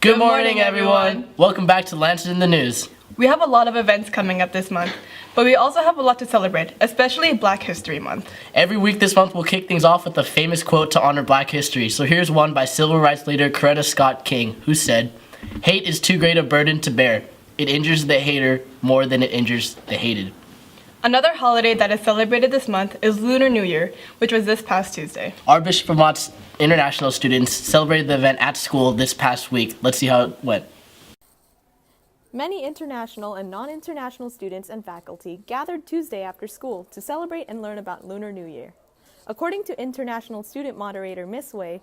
Good morning, everyone. Welcome back to Lancers in the News. We have a lot of events coming up this month, but we also have a lot to celebrate, especially Black History Month. Every week this month, we'll kick things off with a famous quote to honor Black history. So here's one by civil rights leader Coretta Scott King, who said, "Hate is too great a burden to bear. It injures the hater more than it injures the hated." Another holiday that is celebrated this month is Lunar New Year, which was this past Tuesday. Our Bishop Vermont's international students celebrated the event at school this past week. Let's see how it went. Many international and non-international students and faculty gathered Tuesday after school to celebrate and learn about Lunar New Year. According to international student moderator Miss Wei,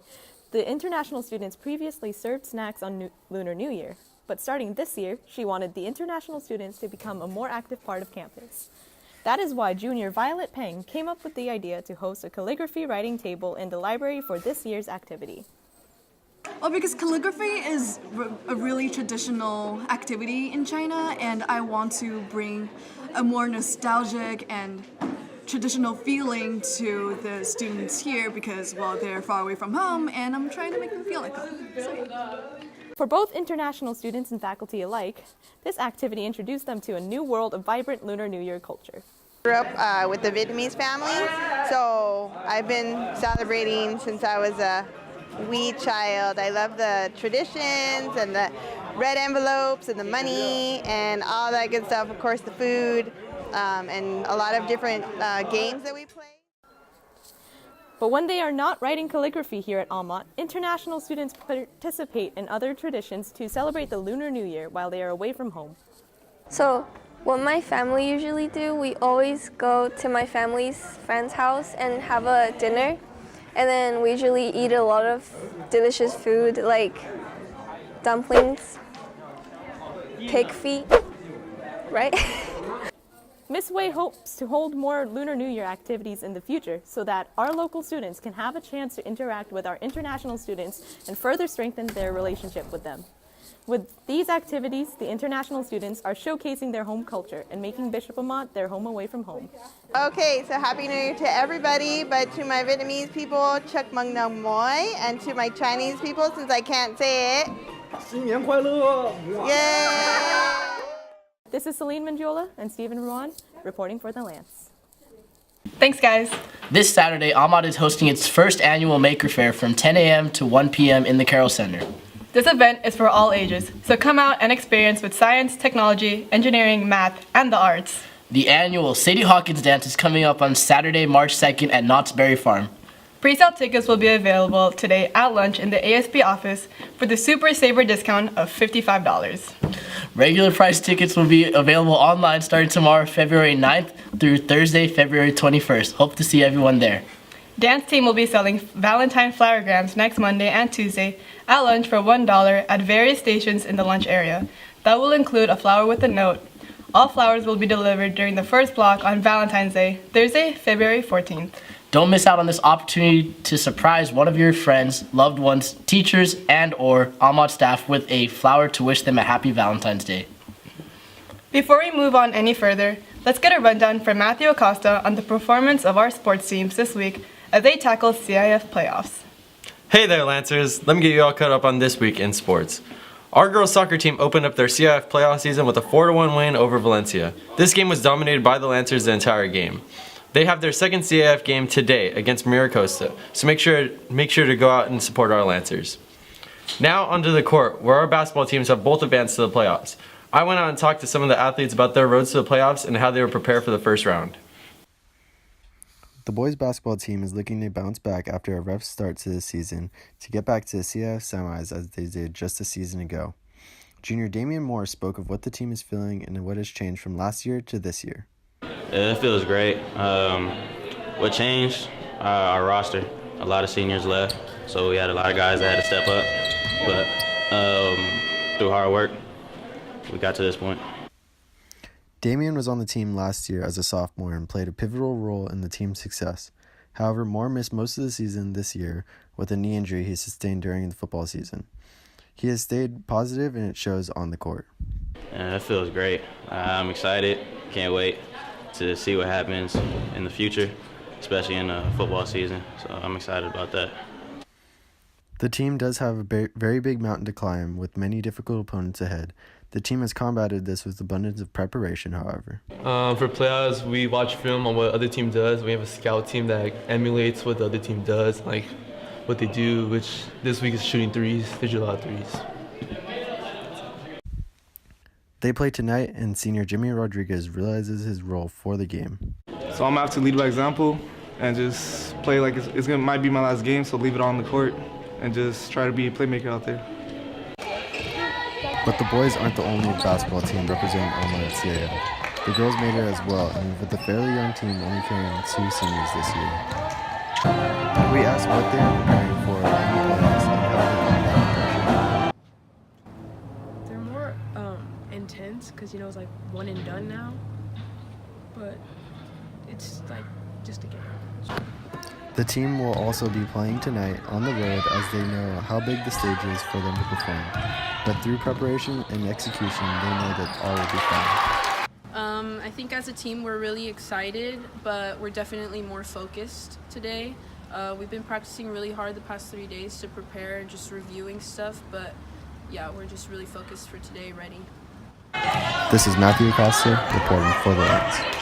the international students previously served snacks on Lunar New Year, but starting this year, she wanted the international students to become a more active part of campus. That is why junior Violet Peng came up with the idea to host a calligraphy writing table in the library for this year's activity. Well, because calligraphy is a really traditional activity in China, and I want to bring a more nostalgic and traditional feeling to the students here because, well, they're far away from home, and I'm trying to make them feel like home. For both international students and faculty alike, this activity introduced them to a new world of vibrant Lunar New Year culture. I grew up with the Vietnamese family, so I've been celebrating since I was a wee child. I love the traditions and the red envelopes and the money and all that good stuff. Of course, the food and a lot of different games that we play. But when they are not writing calligraphy here at Almont, international students participate in other traditions to celebrate the Lunar New Year while they are away from home. So, what my family usually do, we always go to my family's friend's house and have a dinner. And then we usually eat a lot of delicious food like dumplings, pig feet, right? Miss Wei hopes to hold more Lunar New Year activities in the future so that our local students can have a chance to interact with our international students and further strengthen their relationship with them. With these activities, the international students are showcasing their home culture and making Bishop Amat their home away from home. Okay, so Happy New Year to everybody, but to my Vietnamese people, Chúc Mừng Năm Mới, and to my Chinese people, since I can't say it, 新年快乐! Yay! This is Celine Mandiola and Stephen Ruan reporting for The Lance. Thanks, guys. This Saturday, Almont is hosting its first annual Maker Fair from 10 a.m. to 1 p.m. in the Carroll Center. This event is for all ages, so come out and experience with science, technology, engineering, math, and the arts. The annual Sadie Hawkins Dance is coming up on Saturday, March 2nd at Knott's Berry Farm. Pre-sale tickets will be available today at lunch in the ASB office for the Super Saver discount of $55. Regular price tickets will be available online starting tomorrow, February 9th through Thursday, February 21st. Hope to see everyone there. Dance team will be selling Valentine flowergrams next Monday and Tuesday at lunch for $1 at various stations in the lunch area. That will include a flower with a note. All flowers will be delivered during the first block on Valentine's Day, Thursday, February 14th. Don't miss out on this opportunity to surprise one of your friends, loved ones, teachers, and or Almont staff with a flower to wish them a happy Valentine's Day. Before we move on any further, let's get a rundown from Matthew Acosta on the performance of our sports teams this week as they tackle CIF playoffs. Hey there, Lancers. Let me get you all caught up on this week in sports. Our girls soccer team opened up their CIF playoff season with a 4-1 win over Valencia. This game was dominated by the Lancers the entire game. They have their second CIF game today against Miracosta, so make sure to go out and support our Lancers. Now onto the court, where our basketball teams have both advanced to the playoffs. I went out and talked to some of the athletes about their roads to the playoffs and how they were prepared for the first round. The boys basketball team is looking to bounce back after a rough start to the season to get back to the CIF semis as they did just a season ago. Junior Damian Moore spoke of what the team is feeling and what has changed from last year to this year. It feels great. What changed? Our roster. A lot of seniors left, so we had a lot of guys that had to step up. But through hard work, we got to this point. Damian was on the team last year as a sophomore and played a pivotal role in the team's success. However, Moore missed most of the season this year with a knee injury he sustained during the football season. He has stayed positive and it shows on the court. It feels great. I'm excited. Can't wait to see what happens in the future, especially in the football season. So I'm excited about that. The team does have a very big mountain to climb with many difficult opponents ahead. The team has combated this with abundance of preparation, however. For playoffs, we watch film on what other team does. We have a scout team that emulates what the other team does, like what they do, which this week is shooting threes. They shoot a lot of threes. They play tonight, and senior Jimmy Rodriguez realizes his role for the game. So I'm gonna have to lead by example and just play like might be my last game, so leave it on the court and just try to be a playmaker out there. But the boys aren't the only basketball team representing Alma at CAF. The girls made it as well, and with a fairly young team only carrying 2 seniors this year. We asked what they are preparing for in the playoffs and how they combat pressure. They're more intense because, it's like one and done now. But it's like just a game. The team will also be playing tonight on the road as they know how big the stage is for them to perform. But through preparation and execution, they know that all will be fine. I think as a team we're really excited, but we're definitely more focused today. We've been practicing really hard the past 3 days to prepare and just reviewing stuff, but yeah, we're just really focused for today, ready. This is Matthew Acosta reporting for the Lance.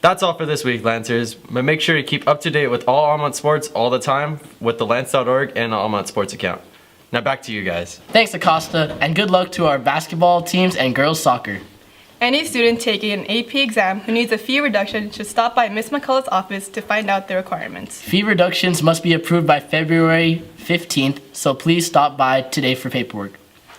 That's all for this week, Lancers, but make sure to keep up to date with all Almont sports all the time with the Lance.org and the Almont Sports account. Now back to you guys. Thanks, Acosta, and good luck to our basketball teams and girls soccer. Any student taking an AP exam who needs a fee reduction should stop by Ms. McCullough's office to find out the requirements. Fee reductions must be approved by February 15th, so please stop by today for paperwork.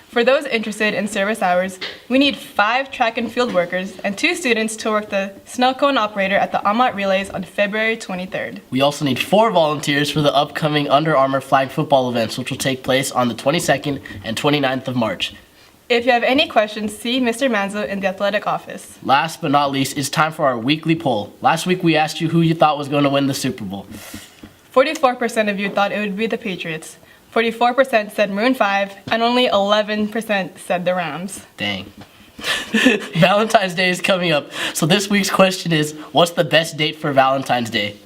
For those interested in service hours, we need 5 track and field workers and 2 students to work the snow cone operator at the Almont Relays on February 23rd. We also need 4 volunteers for the upcoming Under Armour flag football events, which will take place on the 22nd and 29th of March. If you have any questions, see Mr. Manzo in the athletic office. Last but not least, it's time for our weekly poll. Last week we asked you who you thought was going to win the Super Bowl. 44% of you thought it would be the Patriots. 44% said Maroon 5, and only 11% said the Rams. Dang. Valentine's Day is coming up, so this week's question is, what's the best date for Valentine's Day?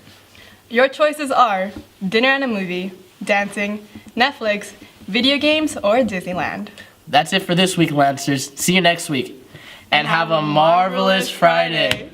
Your choices are dinner and a movie, dancing, Netflix, video games, or Disneyland. That's it for this week, Lancers. See you next week. And have a marvelous Friday.